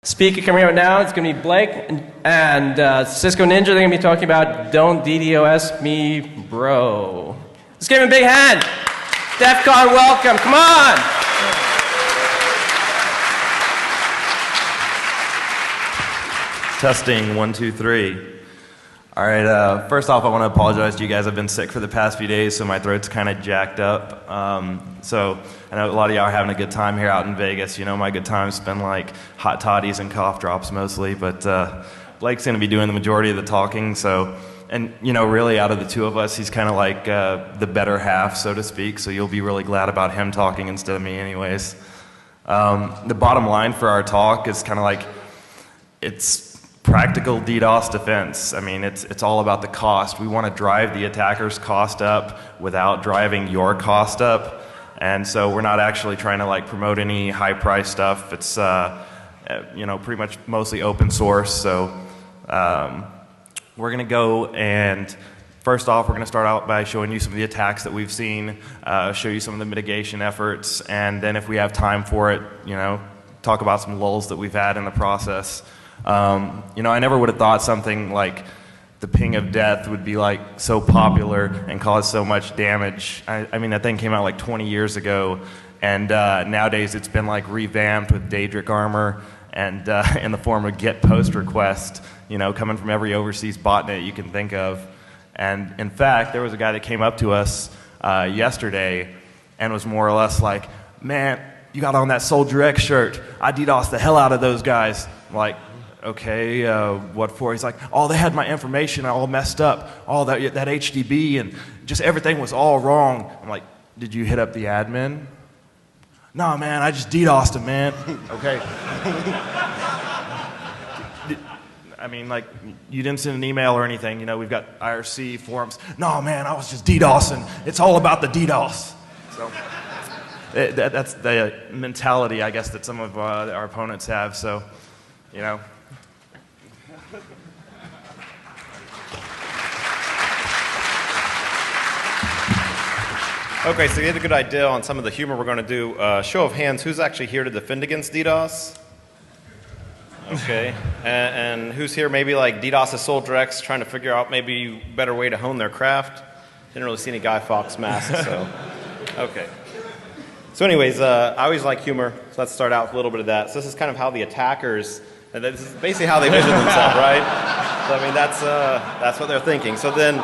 Speaker coming out now, it's going to be Blake and Cisco Ninja. They're going to be talking about Don't DDoS Me, Bro. Let's give him a big hand. DEF CON welcome. Come on. Testing, 1, 2, 3. All right, first off, I want to apologize to you guys. I've been sick for the past few days, so my throat's kind of jacked up. So I know a lot of y'all are having a good time here out in Vegas. You know, my good time's been like hot toddies and cough drops mostly, but Blake's going to be doing the majority of the talking. So, and you know, really out of the two of us, he's kind of like the better half, so to speak. So you'll be really glad about him talking instead of me anyways. The bottom line for our talk is kind of like, it's practical DDoS defense. I mean, it's all about the cost. We want to drive the attacker's cost up without driving your cost up. And so we're not actually trying to like promote any high price stuff. It's you know, pretty much mostly open source. So we're going to go and first off, we're going to start out by showing you some of the attacks that we've seen, show you some of the mitigation efforts, and then if we have time for it, you know, talk about some lulls that we've had in the process. You know, I never would have thought something like the ping of death would be like so popular and cause so much damage. I mean, that thing came out like 20 years ago, and nowadays it's been like revamped with Daedric armor and in the form of get post request, you know, coming from every overseas botnet you can think of. And in fact, there was a guy that came up to us yesterday and was more or less like, man, you got on that Soldier X shirt. I DDoSed the hell out of those guys. I'm like, okay, what for? He's like, oh, they had my information all messed up, all that HDB, and just everything was all wrong. I'm like, did you hit up the admin? No, man, I just DDoSed him, man. Okay. I mean, like, you didn't send an email or anything. You know, we've got IRC forums. No, man, I was just DDoSing. It's all about the DDoS. So that's the mentality, I guess, that some of our opponents have. So, you know. Okay, so you get a good idea on some of the humor we're going to do. Show of hands, who's actually here to defend against DDoS? Okay, and who's here maybe like DDoS is Soldier X, trying to figure out maybe a better way to hone their craft? Didn't really see any Guy Fawkes masks, so. Okay. So anyways, I always like humor, so let's start out with a little bit of that. So this is kind of how the attackers, this is basically how they vision themselves, right? So I mean, that's what they're thinking. So then,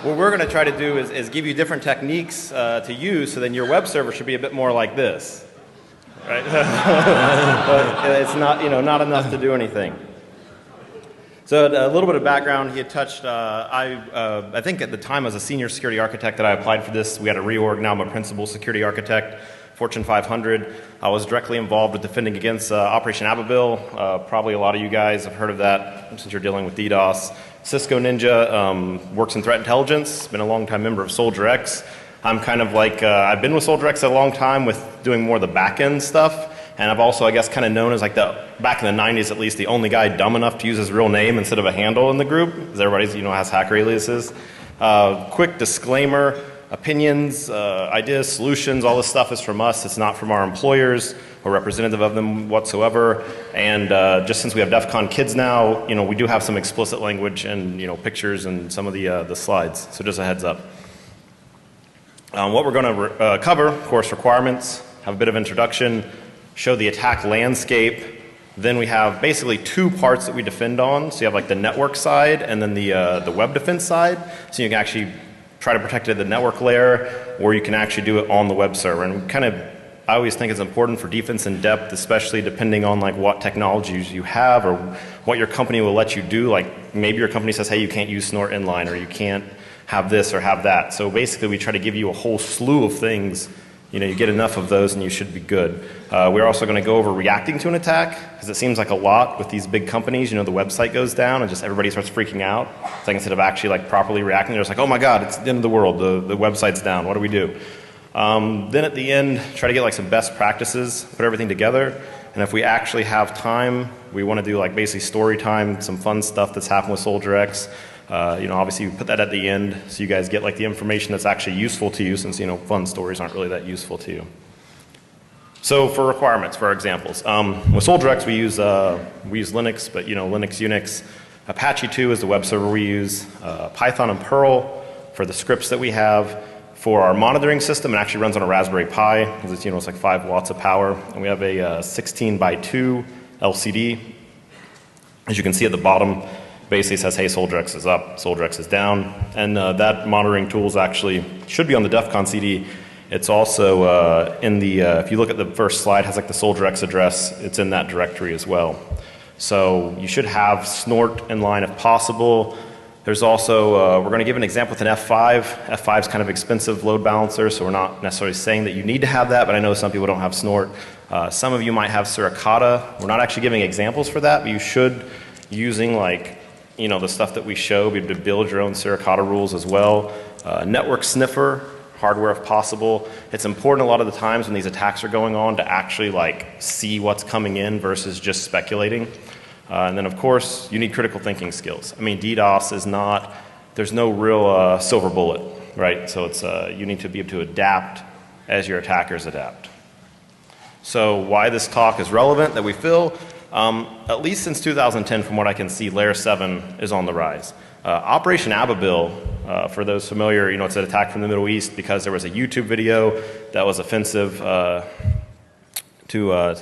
what we're going to try to do is give you different techniques to use, so then your web server should be a bit more like this, right? But it's not, you know, not enough to do anything. So a little bit of background. He had touched. I think at the time as a senior security architect that I applied for this, we had a reorg. Now I'm a principal security architect, Fortune 500. I was directly involved with defending against Operation Ababil. Probably a lot of you guys have heard of that since you're dealing with DDoS. Cisco Ninja works in threat intelligence, been a long-time member of Soldier X. I'm kind of like, I've been with Soldier X a long time with doing more of the back-end stuff, and I've also, I guess, kind of known as like back in the 90s at least, the only guy dumb enough to use his real name instead of a handle in the group, because everybody's, you know, has hacker aliases. Quick disclaimer, opinions, ideas, solutions, all this stuff is from us. It's not from our employers or representative of them whatsoever. And just since we have DEF CON kids now, you know, we do have some explicit language and, you know, pictures and some of the slides. So just a heads up. What we're going to cover, of course, requirements, have a bit of introduction, show the attack landscape. Then we have basically two parts that we defend on. So you have like the network side and then the web defense side. So you can actually try to protect it at the network layer, or you can actually do it on the web server. And kind of, I always think it's important for defense in depth, especially depending on like what technologies you have or what your company will let you do. Like maybe your company says, hey, you can't use Snort inline, or you can't have this or have that. So basically we try to give you a whole slew of things. You know, you get enough of those and you should be good. We're also going to go over reacting to an attack, because it seems like a lot with these big companies. You know, the website goes down and just everybody starts freaking out. It's like instead of actually like properly reacting, they're just like, oh my God, it's the end of the world. The website's down. What do we do? Then at the end, try to get like some best practices, put everything together. And if we actually have time, we want to do like basically story time, some fun stuff that's happened with Soldier X. You know, obviously we put that at the end so you guys get like the information that's actually useful to you, since, you know, fun stories aren't really that useful to you. So for requirements, for examples, with SoldierX we use Linux, but Linux, Unix. Apache 2 is the web server we use. Python and Perl for the scripts that we have. For our monitoring system, it actually runs on a Raspberry Pi because it's like 5 watts of power, and we have a 16 by 2 LCD. As you can see at the bottom, basically says, hey, SoldierX is up, SoldierX is down, and that monitoring tools actually should be on the DEF CON CD. It's also in the, if you look at the first slide, has like the SoldierX address. It's in that directory as well. So you should have Snort in line if possible. There's also, we're going to give an example with an F5. F5 is kind of expensive load balancer, so we're not necessarily saying that you need to have that, but I know some people don't have Snort. Some of you might have Suricata. We're not actually giving examples for that, but you should, using like, the stuff that we show, be able to build your own Suricata rules as well. Network sniffer. Hardware if possible. It's important a lot of the times when these attacks are going on to actually like see what's coming in versus just speculating. And then of course you need critical thinking skills. I mean DDoS is not, there's no real silver bullet, right? So it's, you need to be able to adapt as your attackers adapt. So why this talk is relevant that we feel, at least since 2010 from what I can see, Layer 7 is on the rise. Operation Ababil, for those familiar, it's an attack from the Middle East because there was a YouTube video that was offensive to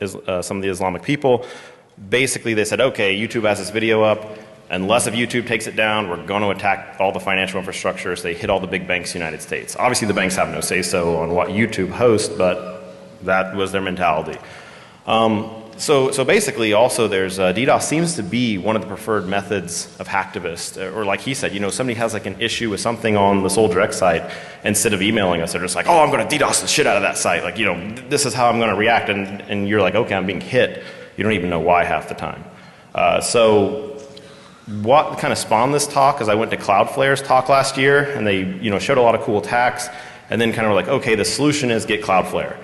some of the Islamic people. Basically they said, okay, YouTube has this video up, unless if YouTube takes it down, we're going to attack all the financial infrastructure. So they hit all the big banks in the United States. Obviously the banks have no say-so on what YouTube hosts, but that was their mentality. So basically also there's, DDoS seems to be one of the preferred methods of hacktivists, or like he said, somebody has like an issue with something on the SoldierX site, instead of emailing us, they're just like, oh, I'm going to DDoS the shit out of that site, like, this is how I'm going to react, and you're like, okay, I'm being hit. You don't even know why half the time. So what kind of spawned this talk is I went to Cloudflare's talk last year, and they, showed a lot of cool attacks, and then kind of were like, okay, the solution is get Cloudflare.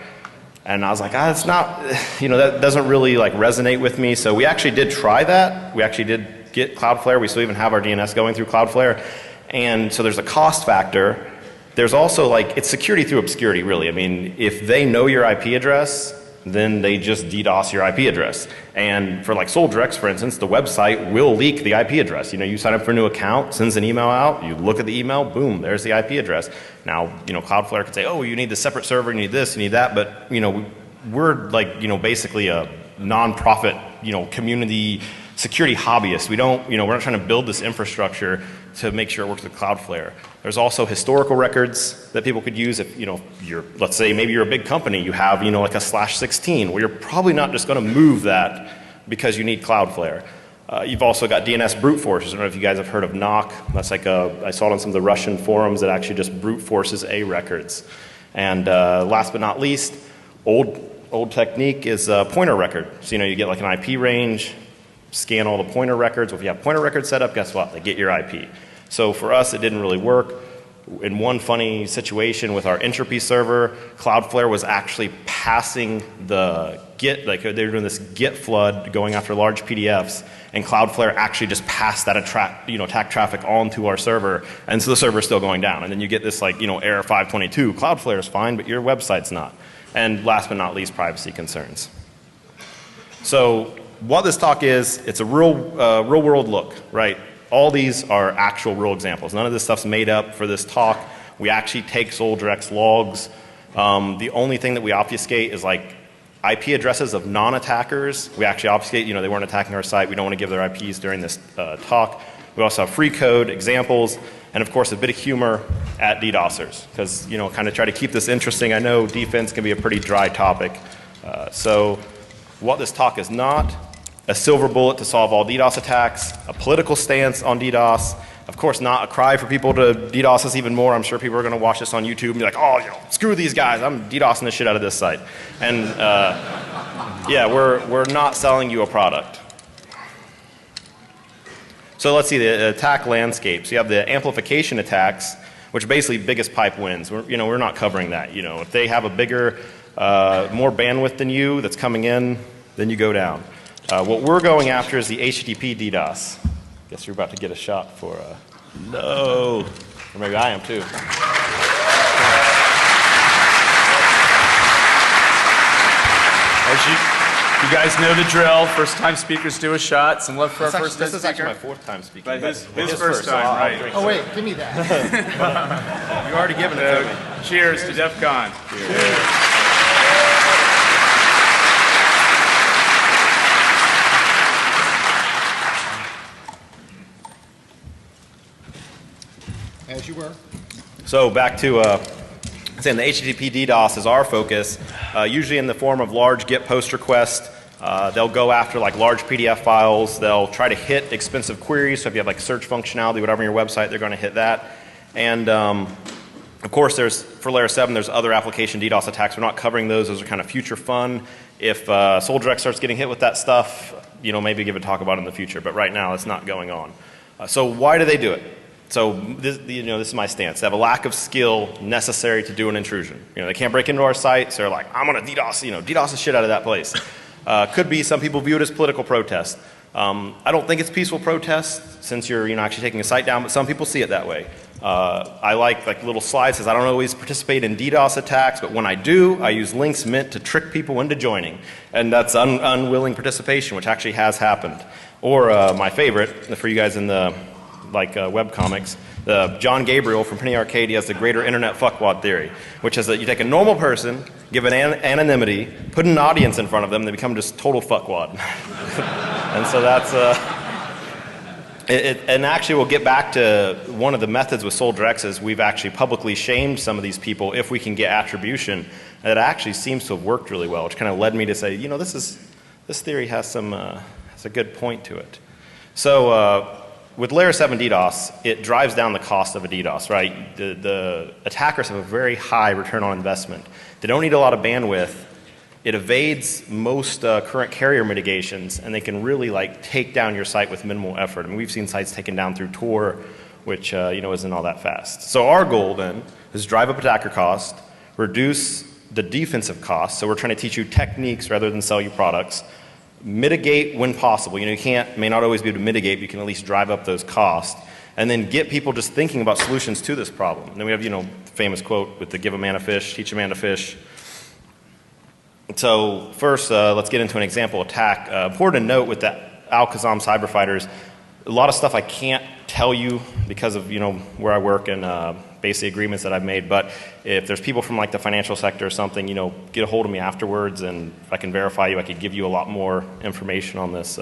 And I was like, it's not, that doesn't really like resonate with me. So we actually did try that. We actually did get Cloudflare. We still even have our DNS going through Cloudflare. And so there's a cost factor. There's also like, it's security through obscurity really. I mean, if they know your IP address, then they just DDoS your IP address. And for like SoldierX, for instance, the website will leak the IP address. You sign up for a new account, sends an email out, you look at the email, boom, there's the IP address. Now, Cloudflare could say, oh, you need the separate server, you need this, you need that, but, we're like, basically a non-profit, community security hobbyist. We don't, we're not trying to build this infrastructure to make sure it works with Cloudflare. There's also historical records that people could use if, let's say maybe you're a big company, you have, like a /16, where you're probably not just going to move that because you need Cloudflare. You've also got DNS brute forces. I don't know if you guys have heard of knock. That's like I saw it on some of the Russian forums that actually just brute forces A records. And last but not least, old technique is pointer record. So you get like an IP range, scan all the pointer records. Well, if you have pointer records set up, guess what? They get your IP. So for us, it didn't really work. In one funny situation with our entropy server, Cloudflare was actually passing the Git, like they were doing this Git flood going after large PDFs, and Cloudflare actually just passed that attack traffic onto our server, and so the server is still going down. And then you get this like, error 522, Cloudflare is fine, but your website's not. And last but not least, privacy concerns. So what this talk is, it's a real world look, right? All these are actual real examples. None of this stuff's made up for this talk. We actually take SoldierX logs. The only thing that we obfuscate is like IP addresses of non-attackers. We actually obfuscate, they weren't attacking our site. We don't want to give their IPs during this talk. We also have free code, examples, and of course a bit of humor at DDoSers. Because, kind of try to keep this interesting. I know defense can be a pretty dry topic. So what this talk is not: a silver bullet to solve all DDoS attacks, a political stance on DDoS, of course not a cry for people to DDoS us even more. I'm sure people are going to watch this on YouTube and be like, oh, screw these guys, I'm DDoSing the shit out of this site. And yeah, we're not selling you a product. So let's see the attack landscape. So you have the amplification attacks, which are basically biggest pipe wins. We're not covering that. If they have a bigger, more bandwidth than you that's coming in, then you go down. What we're going after is the HTTP DDoS. Guess you're about to get a shot for, no. Or maybe I am too. I am, too. As you guys know the drill. First time speakers do a shot. Some love for our first time This is speaker. actually my fourth time speaking. But his His first so time, I'll right. drink Oh some. wait, give me that. You already given it to me. Cheers to DEF CON. As you were. So back to saying the HTTP DDoS is our focus, usually in the form of large GET post requests. They'll go after like large PDF files. They'll try to hit expensive queries. So if you have like search functionality, whatever on your website, they're going to hit that. And of course, for layer 7, there's other application DDoS attacks. We're not covering those. Those are kind of future fun. If Soldier starts getting hit with that stuff, maybe give a talk about it in the future. But right now, it's not going on. So why do they do it? So this is my stance. They have a lack of skill necessary to do an intrusion. They can't break into our site, so they're like, I'm going to DDoS the shit out of that place. Could be some people view it as political protest. I don't think it's peaceful protest since you're actually taking a site down, but some people see it that way. I like little slides says I don't always participate in DDoS attacks, but when I do, I use links meant to trick people into joining, and that's unwilling participation, which actually has happened. Or my favorite for you guys in the web comics, John Gabriel from Penny Arcade, he has the greater internet fuckwad theory, which is that you take a normal person, give it anonymity, put an audience in front of them, they become just total fuckwad. And so that's and actually we'll get back to one of the methods with Soldier is we've actually publicly shamed some of these people if we can get attribution. And it actually seems to have worked really well, which kind of led me to say, this theory has a good point to it. So with layer 7 DDoS, it drives down the cost of a DDoS, right? The attackers have a very high return on investment. They don't need a lot of bandwidth. It evades most current carrier mitigations, and they can really take down your site with minimal effort. I mean, we've seen sites taken down through Tor, which isn't all that fast. So our goal then is drive up attacker cost, reduce the defensive cost. So we're trying to teach you techniques rather than sell you products. Mitigate when possible. You may not always be able to mitigate, but you can at least drive up those costs. And then get people just thinking about solutions to this problem. And then we have, the famous quote with the give a man a fish, teach a man to fish. So first, let's get into an example attack. Important to note with the Al-Qassam cyber fighters, a lot of stuff I can't tell you because of, where I work and basic agreements that I've made. But if there's people from the financial sector or something, get a hold of me afterwards, and if I can verify you, I could give you a lot more information on this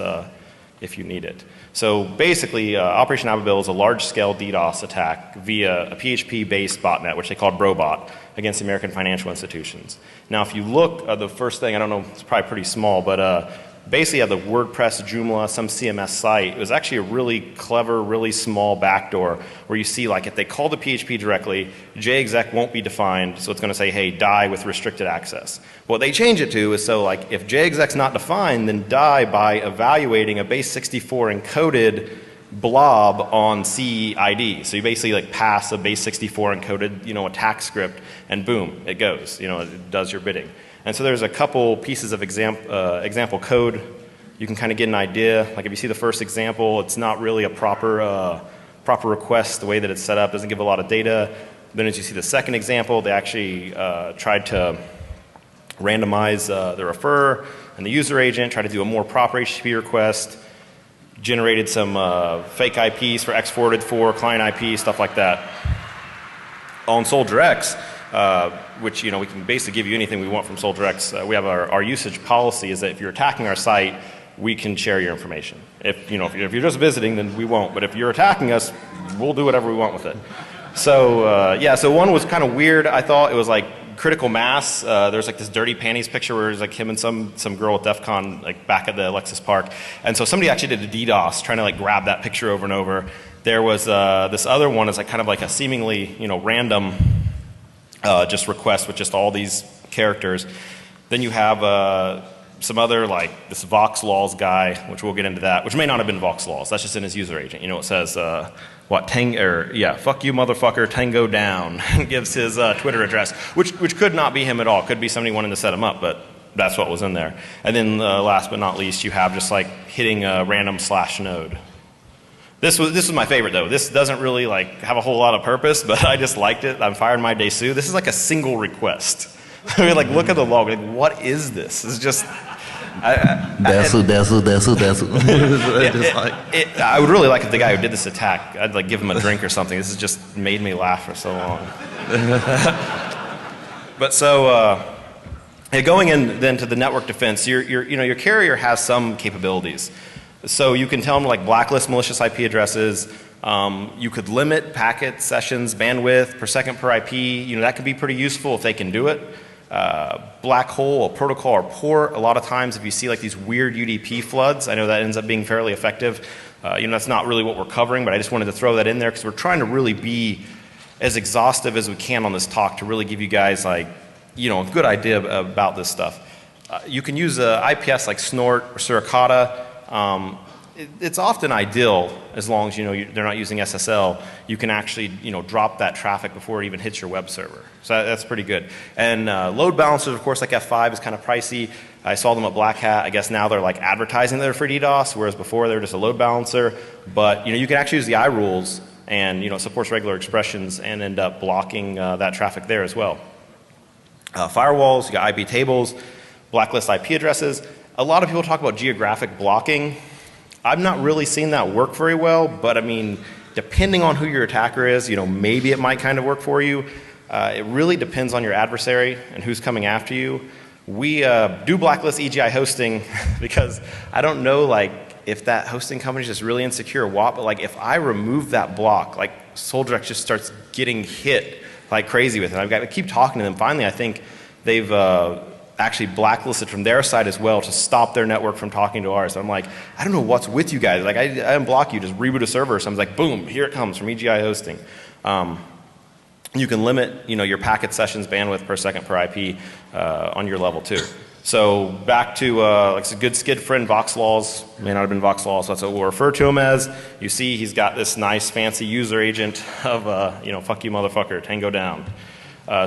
if you need it. So basically, Operation Ababil is a large-scale DDoS attack via a PHP-based botnet, which they called BroBot, against the American financial institutions. Now, if you look, the first thing, I don't know, it's probably pretty small, but basically you have the WordPress, Joomla, some CMS site. It was actually a really clever, really small backdoor where you see if they call the PHP directly, JExec won't be defined, so it's going to say, hey, die with restricted access. What they change it to is so if JExec's not defined, then die by evaluating a base 64 encoded blob on CID. So you basically pass a base 64 encoded attack script, and boom, it goes. It does your bidding. And so there's a couple pieces of example code. You can kind of get an idea. If you see the first example, it's not really a proper request. The way that it's set up doesn't give a lot of data. Then as you see the second example, they actually tried to randomize the referrer and the user agent, try to do a more proper HTTP request, generated some fake IPs for exported for client IP, stuff like that. On SoldierX, which we can basically give you anything we want from SoldierX. We have our usage policy is that if you're attacking our site, we can share your information. If you're just visiting, then we won't. But if you're attacking us, we'll do whatever we want with it. So so one was kind of weird. I thought it was critical mass. There's this dirty panties picture where it's him and some girl at DEF CON back at the Lexus Park. And so somebody actually did a DDoS trying to grab that picture over and over. There was this other one is kind of a seemingly random just request with just all these characters. Then you have some other this Vox Laws guy, which we'll get into that, which may not have been Vox Laws. That's just in his user agent. It says fuck you motherfucker, Tango down, gives his Twitter address, which could not be him at all. Could be somebody wanting to set him up, but that's what was in there. And then last but not least, you have just hitting a random /node. This was my favorite though. This doesn't really have a whole lot of purpose, but I just liked it. I'm firing my Desu. This is a single request. We like look at the log, like, what is this? It's just. Just like, I would really like if the guy who did this attack, I'd like give him a drink or something. This has just made me laugh for so long. But so, going in then to the network defense, your carrier has some capabilities. So you can tell them to like blacklist malicious IP addresses. You could limit packet sessions, bandwidth per second per IP. That could be pretty useful if they can do it. Black hole, a protocol, or port. A lot of times if you see like these weird UDP floods, I know that ends up being fairly effective. That's not really what we're covering, but I just wanted to throw that in there because we're trying to really be as exhaustive as we can on this talk to really give you guys like, a good idea about this stuff. You can use IPS like Snort or Suricata. It's often ideal as long as they're not using SSL. You can actually drop that traffic before it even hits your web server. So that's pretty good. And load balancers, of course, like F5 is kind of pricey. I saw them at Black Hat. I guess now they're like advertising they're for DDoS, whereas before they were just a load balancer. But you can actually use the iRules, and it supports regular expressions and end up blocking that traffic there as well. Firewalls, you got IP tables, blacklist IP addresses. A lot of people talk about geographic blocking. I've not really seen that work very well, but I mean, depending on who your attacker is, maybe it might kind of work for you. It really depends on your adversary and who's coming after you. We do blacklist EGI hosting because I don't know like if that hosting company is just really insecure or what, but like if I remove that block, like SoldiX just starts getting hit like crazy with it. I've got to keep talking to them. Finally, I think they've actually blacklisted from their side as well to stop their network from talking to ours. So I'm like, I don't know what's with you guys. Like I unblock you, just reboot a server. So I'm like, boom, here it comes from EGI hosting. You can limit, your packet sessions bandwidth per second per IP on your level 2. So back to like a good skid friend, Vox laws. May not have been Vox laws, so that's what we'll refer to him as. You see he's got this nice fancy user agent of, fuck you motherfucker, Tango down.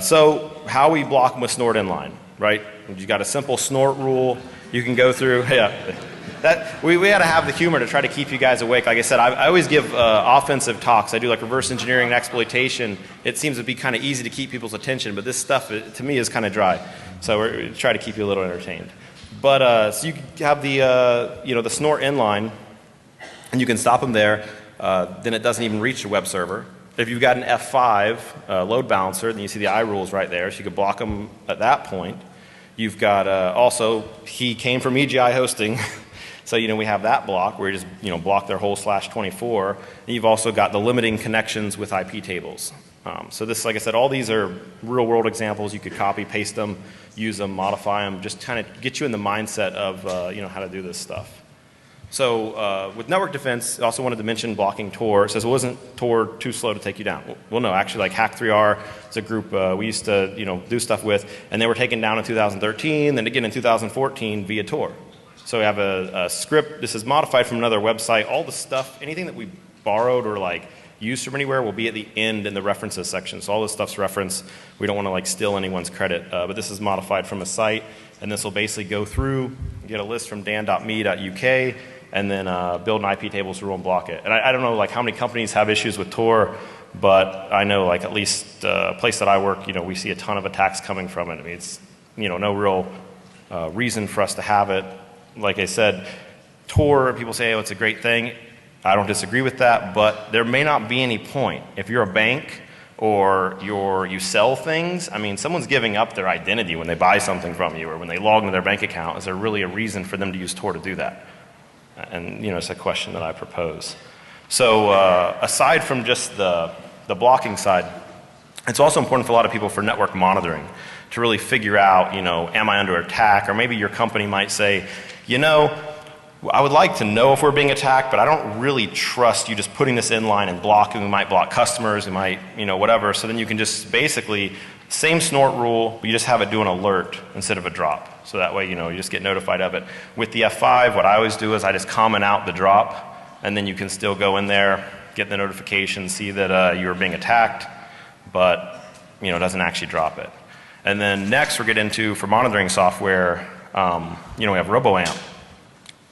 So how we block them with Snort inline, right? You got a simple Snort rule you can go through. Yeah. We had to have the humor to try to keep you guys awake. Like I said, I always give offensive talks. I do like reverse engineering and exploitation. It seems to be kind of easy to keep people's attention, but this stuff, to me, is kind of dry. So we try to keep you a little entertained. But so you have the the Snort inline, and you can stop them there. Then it doesn't even reach the web server. If you've got an F5 load balancer, then you see the iRules right there, so you could block them at that point. You've got also, he came from EGI hosting. So, we have that block where you just, block their whole /24. And you've also got the limiting connections with IP tables. So this, like I said, all these are real world examples. You could copy, paste them, use them, modify them, just kind of get you in the mindset of, how to do this stuff. So with network defense, I also wanted to mention blocking Tor. It says, wasn't Tor too slow to take you down? Well, no, actually, like Hack3R is a group we used to, do stuff with, and they were taken down in 2013, then again in 2014 via Tor. So we have a script. This is modified from another website. All the stuff, anything that we borrowed or like used from anywhere will be at the end in the references section. So all this stuff's referenced. We don't want to like steal anyone's credit, but this is modified from a site, and this will basically go through, get a list from dan.me.uk, and then build an IP tables rule and block it. And I don't know like how many companies have issues with Tor, but I know like at least a place that I work, we see a ton of attacks coming from it. I mean, it's no real reason for us to have it. Like I said, Tor, people say, oh, it's a great thing. I don't disagree with that, but there may not be any point. If you're a bank or you sell things, I mean, someone's giving up their identity when they buy something from you or when they log into their bank account. Is there really a reason for them to use Tor to do that? And, it's a question that I propose. So aside from just the blocking side, it's also important for a lot of people for network monitoring to really figure out, am I under attack? Or maybe your company might say, I would like to know if we're being attacked, but I don't really trust you just putting this in line and blocking. We might block customers, we might, whatever. So then you can just basically, same Snort rule, but you just have it do an alert instead of a drop. So that way, you just get notified of it. With the F5, what I always do is I just comment out the drop, and then you can still go in there, get the notification, see that you are being attacked, but, it doesn't actually drop it. And then next we'll get into, for monitoring software, we have RoboAmp.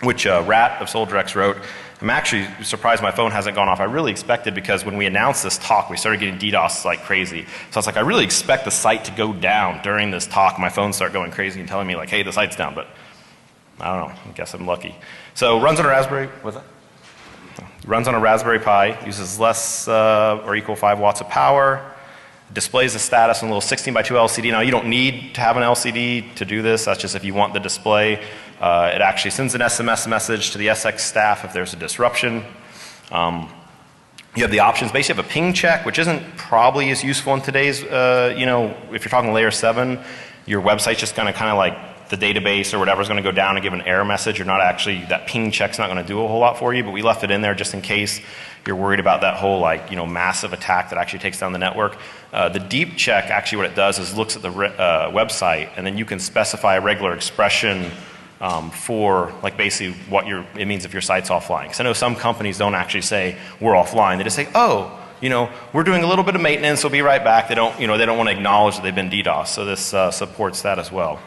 which Rat of SoldierX wrote. I'm actually surprised my phone hasn't gone off. I really expected, because when we announced this talk, we started getting DDoS like crazy. So I was like, I really expect the site to go down during this talk. My phone started going crazy and telling me like, hey, the site's down, but I don't know. I guess I'm lucky. So runs on a Raspberry, what's that? Runs on a Raspberry Pi, uses less or equal 5 watts of power, displays the status on a little 16 by 2 LCD. Now you don't need to have an LCD to do this, that's just if you want the display. It actually sends an SMS message to the SX staff if there's a disruption. You have the options. Basically you have a ping check, which isn't probably as useful in today's, if you're talking layer 7, your website's just gonna kind of like the database or whatever is going to go down and give an error message. You're not actually, that ping check's not going to do a whole lot for you, but we left it in there just in case you're worried about that whole like, massive attack that actually takes down the network. The deep check, actually what it does is looks at the website, and then you can specify a regular expression for like basically what it means if your site's offline. Because I know some companies don't actually say we're offline. They just say, oh, we're doing a little bit of maintenance, we'll be right back. They don't, they don't want to acknowledge that they've been DDoS. So this supports that as well.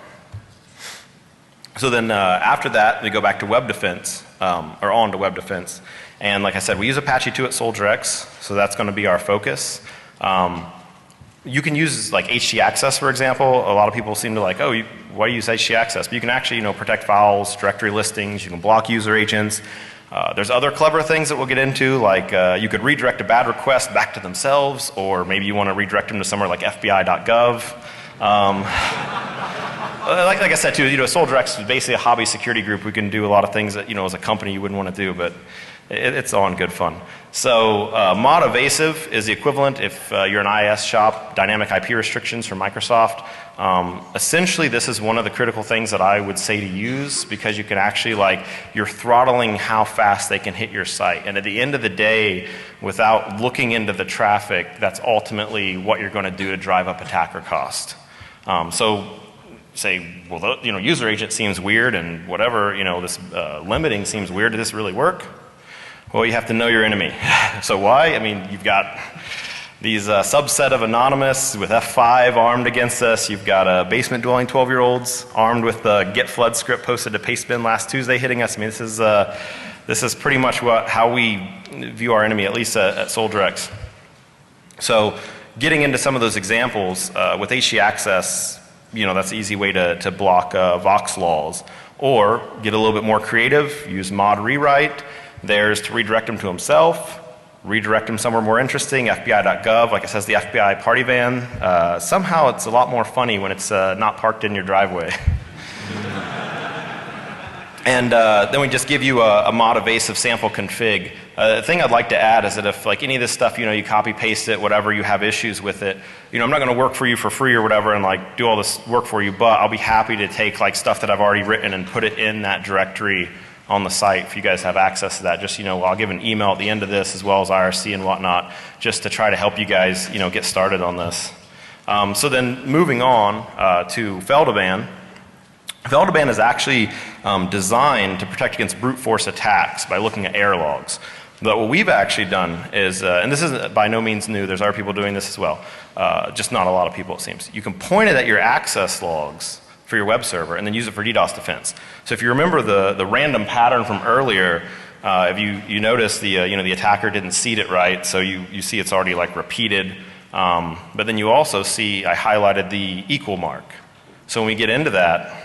So then after that, we go back to web defense, or on to web defense. And like I said, we use Apache 2 at SoldierX, so that's going to be our focus. You can use like HT access, for example. A lot of people seem to like, oh, why do you use HT access? But you can actually, protect files, directory listings, you can block user agents. There's other clever things that we'll get into, like you could redirect a bad request back to themselves, or maybe you want to redirect them to somewhere like FBI.gov. Like I said too, SoldierX is basically a hobby security group. We can do a lot of things that, as a company you wouldn't want to do, but it's all in good fun. So mod evasive is the equivalent if you're an IS shop, dynamic IP restrictions from Microsoft. Essentially this is one of the critical things that I would say to use, because you can actually you're throttling how fast they can hit your site. And at the end of the day, without looking into the traffic, that's ultimately what you're going to do to drive up attacker cost. So say, well, user agent seems weird and whatever, this limiting seems weird. Did this really work? Well, you have to know your enemy. So why? I mean, you've got these subset of anonymous with F5 armed against us. You've got basement dwelling 12-year-olds armed with the get flood script posted to Pastebin last Tuesday hitting us. I mean, this is pretty much how we view our enemy, at least at SoldierX. So getting into some of those examples, with HT access, that's the easy way to block Vox laws. Or get a little bit more creative, use mod rewrite. There's to redirect him to himself, redirect him somewhere more interesting, FBI.gov, like it says the FBI party van. Somehow it's a lot more funny when it's not parked in your driveway. And then we just give you a mod evasive sample config. The thing I'd like to add is that if any of this stuff, you copy paste it, whatever, you have issues with it, I'm not going to work for you for free or whatever and do all this work for you, but I'll be happy to take stuff that I've already written and put it in that directory on the site if you guys have access to that. Just, I'll give an email at the end of this as well as IRC and whatnot, just to try to help you guys, get started on this. So then moving on to Feldeban. Feldeban is actually designed to protect against brute force attacks by looking at error logs. But what we've actually done is, and this is by no means new, there's other people doing this as well, just not a lot of people it seems. You can point it at your access logs for your web server and then use it for DDoS defense. So if you remember the random pattern from earlier, if you notice the attacker didn't seed it right, so you see it's already repeated. But then you also see I highlighted the equal mark. So when we get into that,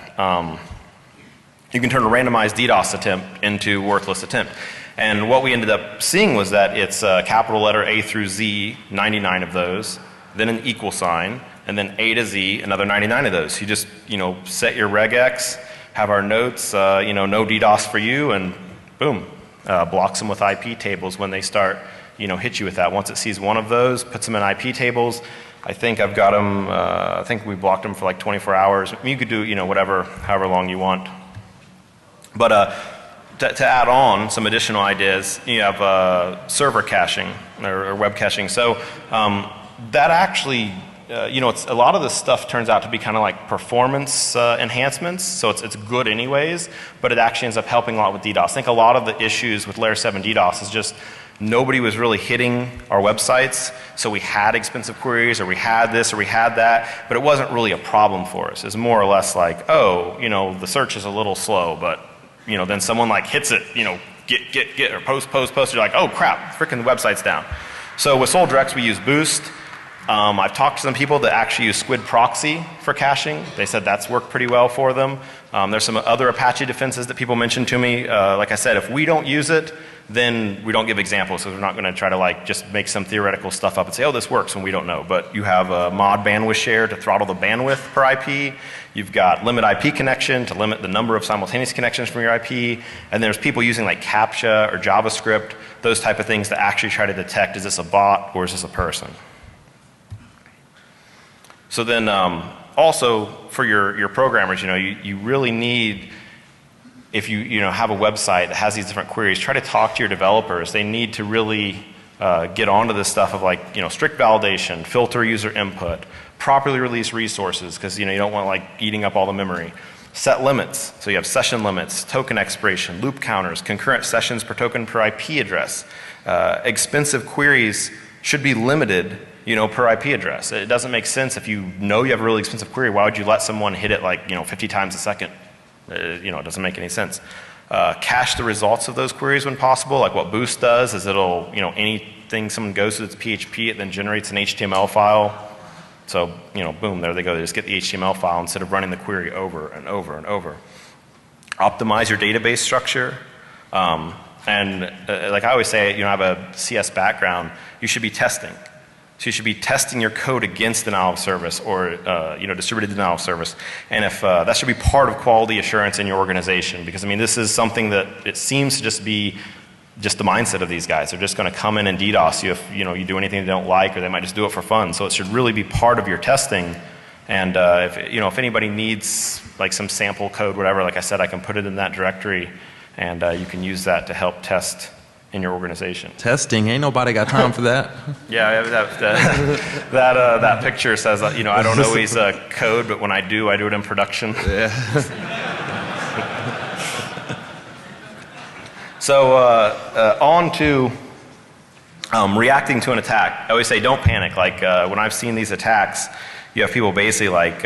you can turn a randomized DDoS attempt into worthless attempt. And what we ended up seeing was that it's capital letter A through Z, 99 of those, then an equal sign, and then A to Z, another 99 of those. You just, set your regex, have our notes, no DDoS for you, and boom, blocks them with IP tables when they start, hit you with that. Once it sees one of those, puts them in IP tables. I think I've got them, I think we blocked them for 24 hours. I mean, you could do, whatever, however long you want. But to add on some additional ideas, you have server caching or web caching. So that actually, it's, a lot of this stuff turns out to be kind of like performance enhancements. So it's good anyways, but it actually ends up helping a lot with DDoS. I think a lot of the issues with layer 7 DDoS is just nobody was really hitting our websites, so we had expensive queries, or we had this, or we had that, but it wasn't really a problem for us. It's more or less like, oh, the search is a little slow, but then someone like hits it, get, or post, you're like, oh crap, freaking the website's down. So with SolDirects, we use Boost. I've talked to some people that actually use Squid Proxy for caching. They said that's worked pretty well for them. There's some other Apache defenses that people mentioned to me. Like I said, if we don't use it, then we don't give examples, so we're not going to try to like just make some theoretical stuff up and say, oh, this works when we don't know. But you have a mod bandwidth share to throttle the bandwidth per IP. You've got limit IP connection to limit the number of simultaneous connections from your IP. And there's people using like CAPTCHA or JavaScript, those type of things to actually try to detect, is this a bot or is this a person? So then also for your programmers, you really need, if you have a website that has these different queries, try to talk to your developers. They need to really get onto this stuff of like, strict validation, filter user input, properly release resources, because you don't want like eating up all the memory. Set limits, so you have session limits, token expiration, loop counters, concurrent sessions per token per IP address. Expensive queries should be limited, per IP address. It doesn't make sense if you know you have a really expensive query, why would you let someone hit it like 50 times a second? It doesn't make any sense. Cache the results of those queries when possible. Like what Boost does is it'll, anything someone goes to its PHP, it then generates an HTML file. So, boom, there they go. They just get the HTML file instead of running the query over and over and over. Optimize your database structure. Like I always say, I have a CS background, you should be testing. So you should be testing your code against denial of service or distributed denial of service. And if that should be part of quality assurance in your organization, because this is something that it seems to just be just the mindset of these guys. They're just going to come in and DDoS you if you do anything they don't like, or they might just do it for fun. So it should really be part of your testing. And if anybody needs like some sample code, whatever, like I said, I can put it in that directory, and you can use that to help test in your organization. Testing, ain't nobody got time for that. Yeah, that picture says, I don't always code, but when I do it in production. Yeah. So on to reacting to an attack. I always say don't panic. Like when I've seen these attacks, you have people basically like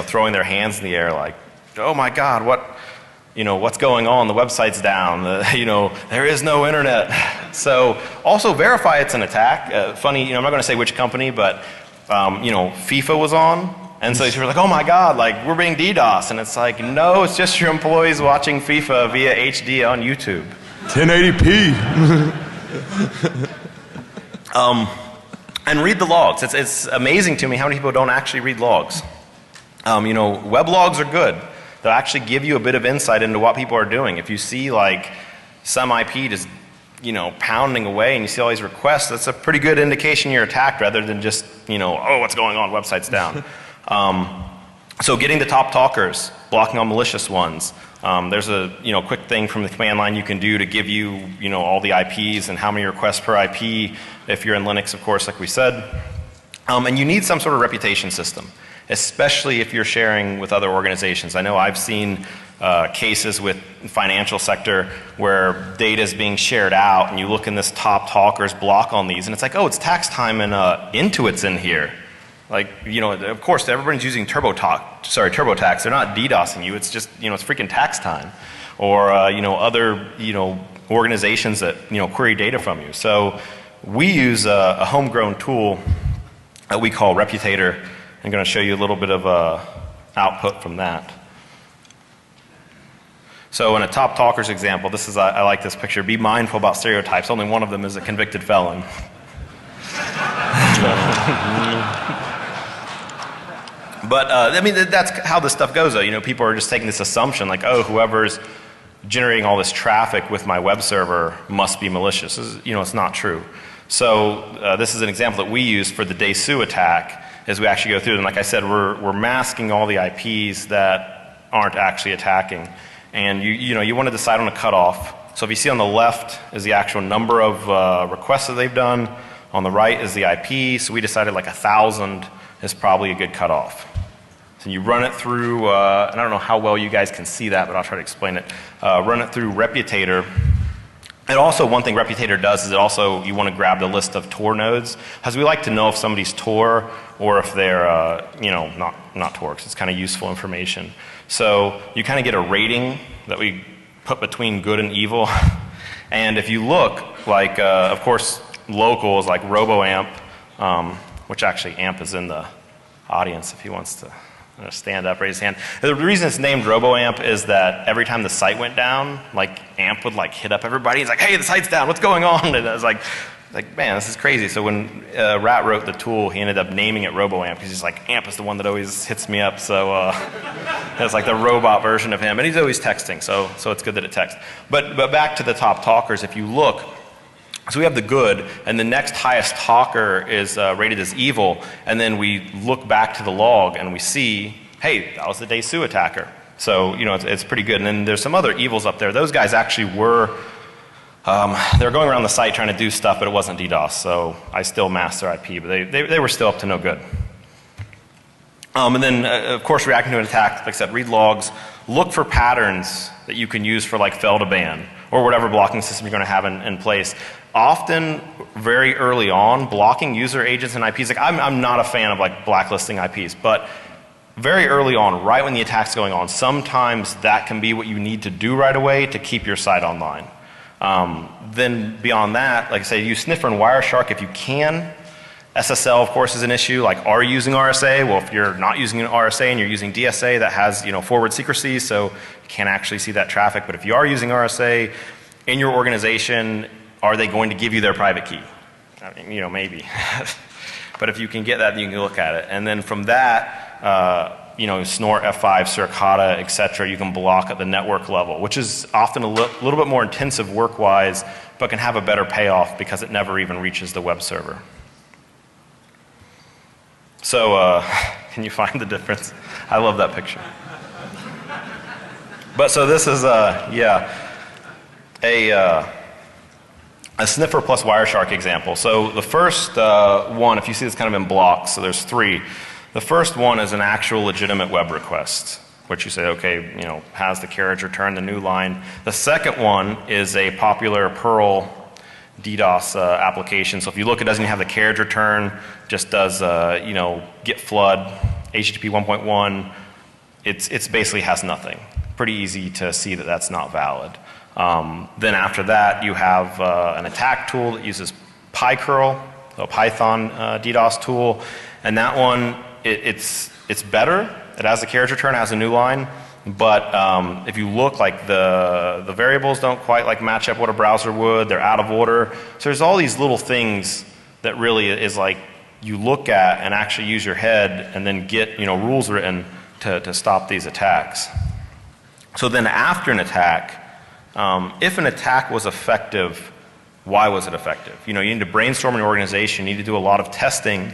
throwing their hands in the air like, oh my God, what's going on? The website's down. There is no internet. So also verify it's an attack. Funny, I'm not going to say which company, but FIFA was on. And so you're like, oh my God, like we're being DDoS. And it's like, no, it's just your employees watching FIFA via HD on YouTube. 1080p. And read the logs. It's amazing to me how many people don't actually read logs. Web logs are good. They'll actually give you a bit of insight into what people are doing. If you see like some IP just, pounding away and you see all these requests, that's a pretty good indication you're attacked rather than just, oh, what's going on, website's down. So getting the top talkers, blocking all malicious ones. There's a, quick thing from the command line you can do to give you, all the IPs and how many requests per IP if you're in Linux, of course, like we said. And you need some sort of reputation system, especially if you're sharing with other organizations. I know I've seen cases with financial sector where data is being shared out and you look in this top talkers block on these and it's like, oh, it's tax time and Intuit's in here. Like, of course everybody's using TurboTax. They're not DDoSing you. It's just, it's freaking tax time. Or, other, organizations that, query data from you. So we use a homegrown tool that we call Reputator. I'm going to show you a little bit of output from that. So in a top talkers example, this is, I like this picture. Be mindful about stereotypes. Only one of them is a convicted felon. But that's how this stuff goes though. People are just taking this assumption like, oh, whoever's generating all this traffic with my web server must be malicious. It's not true. So this is an example that we use for the Desu attack. As we actually go through, and like I said, we're masking all the IPs that aren't actually attacking. And you want to decide on a cutoff. So if you see on the left is the actual number of requests that they've done. On the right is the IP. So we decided like 1,000 is probably a good cutoff. So you run it through, and I don't know how well you guys can see that, but I'll try to explain it. Run it through Reputator. And also one thing Reputator does is you want to grab the list of Tor nodes, because we like to know if somebody's Tor or if they're, not Tor, because it's kind of useful information. So you kind of get a rating that we put between good and evil. And if you look, like, of course, local is like RoboAmp, which actually AMP is in the audience if he wants to stand up, raise his hand. The reason it's named RoboAmp is that every time the site went down, like AMP would like hit up everybody. He's like, hey, the site's down, what's going on? And I was like, man, this is crazy. So when Rat wrote the tool, he ended up naming it RoboAmp because he's like, AMP is the one that always hits me up. So it's like the robot version of him. And he's always texting, so it's good that it texts. But back to the top talkers, if you look, so we have the good, and the next highest talker is rated as evil, and then we look back to the log and we see, hey, that was the Daysu attacker. So, you know, it's pretty good. And then there's some other evils up there. Those guys actually were, they were going around the site trying to do stuff, but it wasn't DDoS, so I still masked their IP, but they were still up to no good. And then, of course, reacting to an attack, like I said, read logs, look for patterns that you can use for like fail to ban, or whatever blocking system you're going to have in place. Often, very early on, blocking user agents and IPs, like I'm not a fan of like blacklisting IPs, but very early on, right when the attack's going on, sometimes that can be what you need to do right away to keep your site online. Then beyond that, like I say, use Sniffer and Wireshark if you can. SSL, of course, is an issue. Like, are you using RSA? Well, if you're not using an RSA and you're using DSA, that has, you know, forward secrecy, so you can't actually see that traffic. But if you are using RSA in your organization, are they going to give you their private key? I mean, you know, maybe. But if you can get that, then you can look at it. And then from that, you know, Snort, F5, Suricata, et cetera, you can block at the network level, which is often a little bit more intensive work-wise, but can have a better payoff because it never even reaches the web server. So, can you find the difference? I love that picture. But so this is, yeah, a Sniffer plus Wireshark example. So the first one, if you see this kind of in blocks, so there's three. The first one is an actual legitimate web request, which you say, okay, you know, has the carriage return the new line. The second one is a popular Perl DDoS application. So if you look, it doesn't even have the carriage return, just does, you know, get flood, HTTP 1.1. It's basically has nothing. Pretty easy to see that that's not valid. Then after that, you have an attack tool that uses PyCurl, a Python DDoS tool, and that one, it's better. It has the carriage return, it has a new line. But if you look, like the variables don't quite like match up what a browser would. They're out of order. So there's all these little things that really is like you look at and actually use your head and then get, you know, rules written to stop these attacks. So then after an attack, if an attack was effective, why was it effective? You know, you need to brainstorm an organization. You need to do a lot of testing.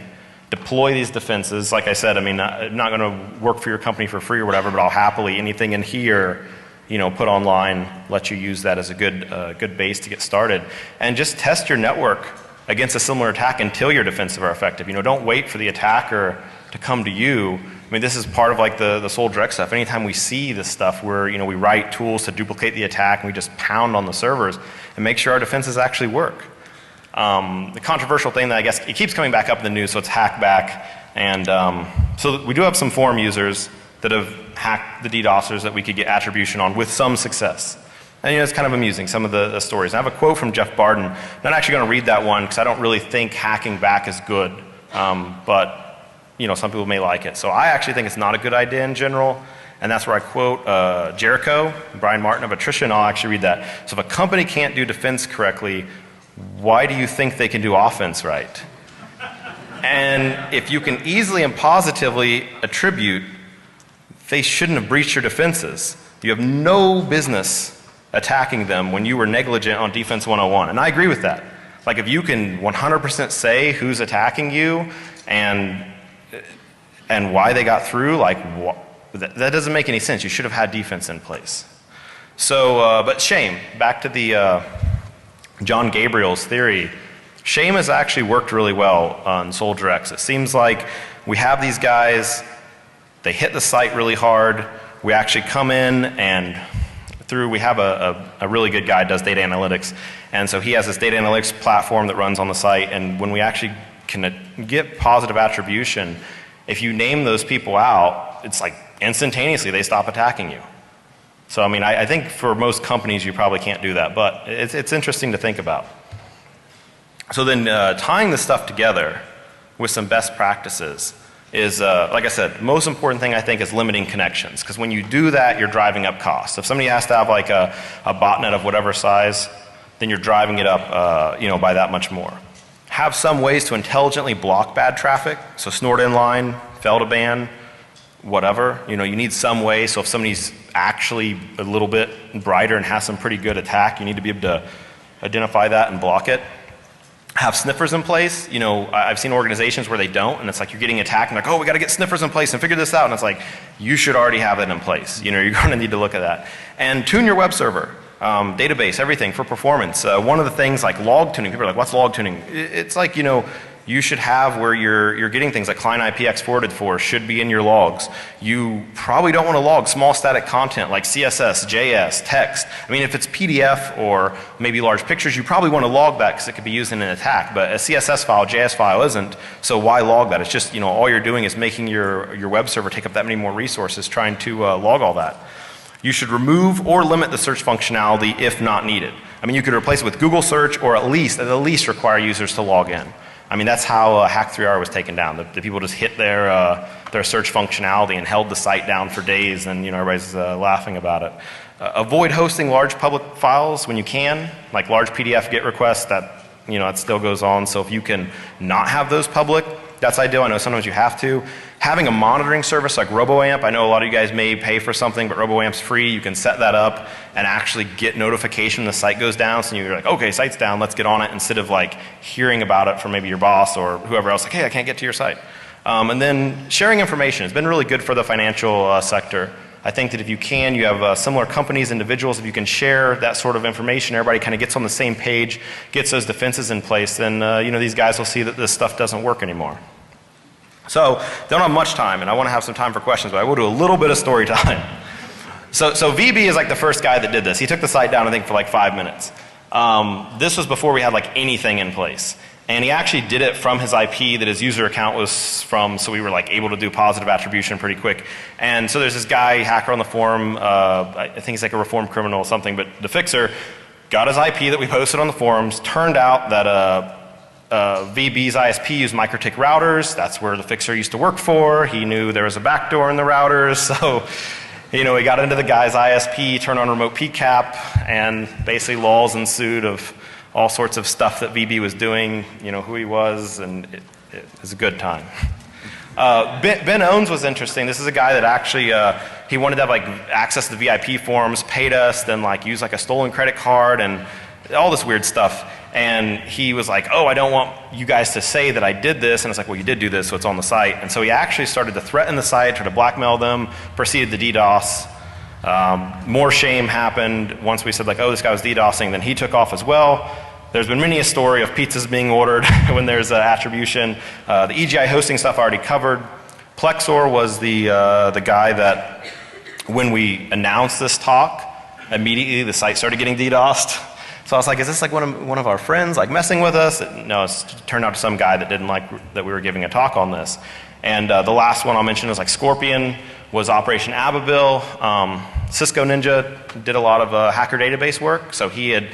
Deploy these defenses. Like I said, I mean, I'm not going to work for your company for free or whatever, but I'll happily, anything in here, you know, put online, let you use that as a good base to get started. And just test your network against a similar attack until your defenses are effective. You know, don't wait for the attacker to come to you. I mean, this is part of like the Sol Direct stuff. Anytime we see this stuff where, you know, we write tools to duplicate the attack and we just pound on the servers and make sure our defenses actually work. The controversial thing that I guess it keeps coming back up in the news, so it's hackback, and so we do have some forum users that have hacked the DDoSers that we could get attribution on with some success. And you know, it's kind of amusing, some of the stories. And I have a quote from Jeff Barden. I'm not actually going to read that one because I don't really think hacking back is good, but you know, some people may like it. So I actually think it's not a good idea in general. And that's where I quote Jericho, Brian Martin of Attrition. I'll actually read that. So if a company can't do defense correctly, why do you think they can do offense right? And if you can easily and positively attribute, they shouldn't have breached your defenses. You have no business attacking them when you were negligent on Defense 101. And I agree with that. Like if you can 100% say who's attacking you and why they got through, like that doesn't make any sense. You should have had defense in place. So, but shame. Back to the John Gabriel's theory. Shame has actually worked really well on Soldier X. It seems like we have these guys, they hit the site really hard. We actually come in and we have a really good guy who does data analytics. And so he has this data analytics platform that runs on the site. And when we actually can get positive attribution, if you name those people out, it's like instantaneously they stop attacking you. So I mean, I think for most companies you probably can't do that, but it's interesting to think about. So then tying this stuff together with some best practices is, like I said, the most important thing I think is limiting connections, because when you do that, you're driving up costs. If somebody has to have like a botnet of whatever size, then you're driving it up by that much more. Have some ways to intelligently block bad traffic, so snort inline, fail to ban, whatever. You need some way, so if somebody's actually a little bit brighter and has some pretty good attack, you need to be able to identify that and block it. Have sniffers in place. I've seen organizations where they don't, and it's like you're getting attacked and like, oh, we got to get sniffers in place and figure this out. And it's like, you should already have it in place. You're going to need to look at that. And tune your web server, database, everything for performance. One of the things like log tuning, people are like, what's log tuning? It's like, you should have where you're getting things like client IP exported for should be in your logs. You probably don't want to log small static content like CSS, JS, text. I mean, if it's PDF or maybe large pictures, you probably want to log that because it could be used in an attack. But a CSS file, JS file isn't, so why log that? It's just, all you're doing is making your web server take up that many more resources trying to log all that. You should remove or limit the search functionality if not needed. I mean, you could replace it with Google search or at least require users to log in. I mean, that's how Hack3R was taken down. The people just hit their search functionality and held the site down for days, and everybody's laughing about it. Avoid hosting large public files when you can, like large PDF GET requests. That still goes on. So if you can not have those public, that's ideal. I know sometimes you have to. Having a monitoring service like RoboAmp, I know a lot of you guys may pay for something, but RoboAmp's free. You can set that up and actually get notification when the site goes down. So you're like, okay, site's down, let's get on it, instead of like hearing about it from maybe your boss or whoever else, like, hey, I can't get to your site. And then sharing information has been really good for the financial sector. I think that if you can, you have similar companies, individuals, if you can share that sort of information, everybody kind of gets on the same page, gets those defenses in place, then these guys will see that this stuff doesn't work anymore. So, don't have much time, and I want to have some time for questions, but I will do a little bit of story time. So VB is like the first guy that did this. He took the site down, I think, for like 5 minutes. This was before we had like anything in place. And he actually did it from his IP that his user account was from, so we were like able to do positive attribution pretty quick. And so there's this guy, hacker on the forum, I think he's like a reformed criminal or something, but the fixer got his IP that we posted on the forums. Turned out that VB's ISP used MikroTik routers. That's where the fixer used to work for. He knew there was a backdoor in the routers, so he got into the guy's ISP, turned on remote PCAP, and basically laws ensued of all sorts of stuff that VB was doing, who he was, and it was a good time. Ben Owens was interesting. This is a guy that actually, he wanted to have like access to the VIP forums, paid us, then like used like a stolen credit card and all this weird stuff. And he was like, oh, I don't want you guys to say that I did this. And it's like, well, you did do this, so it's on the site. And so he actually started to threaten the site, try to blackmail them, proceeded to DDoS. More shame happened once we said like, oh, this guy was DDoSing, then he took off as well. There's been many a story of pizzas being ordered when there's attribution. The EGI hosting stuff I already covered. Plexor was the guy that when we announced this talk, immediately the site started getting DDoSed. So I was like, is this like one of our friends like messing with us? No, it turned out to some guy that didn't like that we were giving a talk on this. And the last one I'll mention is like Scorpion was Operation Ababil. Cisco Ninja did a lot of hacker database work, so he had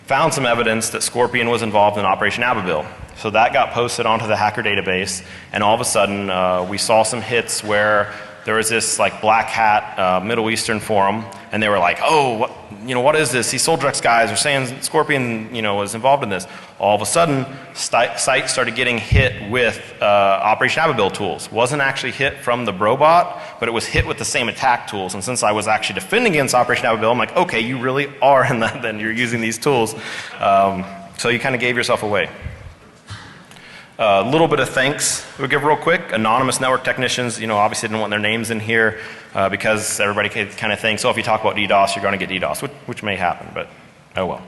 found some evidence that Scorpion was involved in Operation Ababil. So that got posted onto the hacker database, and all of a sudden we saw some hits where there was this like black hat Middle Eastern forum, and they were like, oh, what is this? These Soldrex guys are saying Scorpion, was involved in this. All of a sudden, sites started getting hit with Operation Ababil tools. Wasn't actually hit from the Brobot, but it was hit with the same attack tools. And since I was actually defending against Operation Ababil, I'm like, okay, you really are in that then. You're using these tools. So you kind of gave yourself away. A little bit of thanks we'll give real quick. Anonymous network technicians, obviously didn't want their names in here because everybody kind of thinks, oh, if you talk about DDoS, you're going to get DDoS, which may happen, but oh well.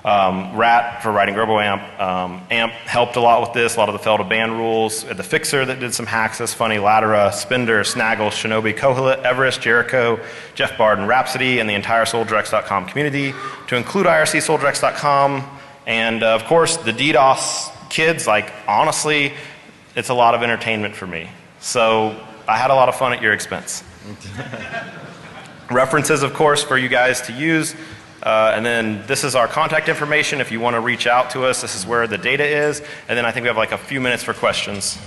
Rat for writing RoboAmp. AMP helped a lot with this, a lot of the fail to ban rules. The Fixer that did some hacks, that's funny. Latera, Spinder, Snaggle, Shinobi, Kohelet, Everest, Jericho, Jeff Barden, Rhapsody, and the entire Soldrex.com community, to include IRCSoldrex.com, and of course the DDoS kids. Like, honestly, it's a lot of entertainment for me. So I had a lot of fun at your expense. references, of course, for you guys to use. And then this is our contact information if you want to reach out to us. This is where the data is. And then I think we have like a few minutes for questions.